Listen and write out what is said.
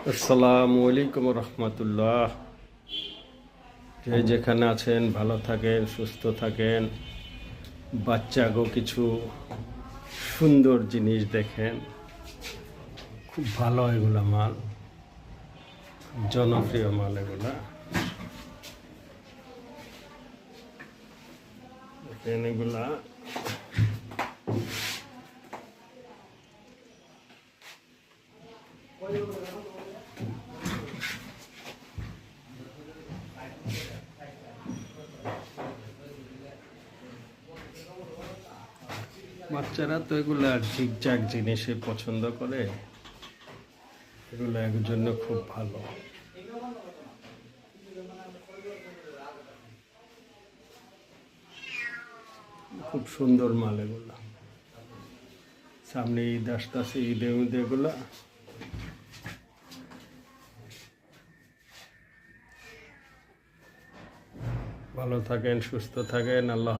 আসসালামু আলাইকুম রহমতুল্লাহ। যে যেখানে আছেন ভালো থাকেন, সুস্থ থাকেন। বাচ্চাগো কিছু সুন্দর জিনিস দেখেন, খুব ভালো এগুলা মাল, খুব জনপ্রিয় মাল এগুলা। দেখেন এগুলা বাচ্চারা তো এগুলা ঝিকঝাক জিনিসে পছন্দ করে, এগুলো এর জন্য খুব ভালো। খুব সুন্দর মাল এগুলা। সামনে ঈদ আসতেছে, ঈদে এগুলা ভালো থাকেন, সুস্থ থাকেন। আল্লাহ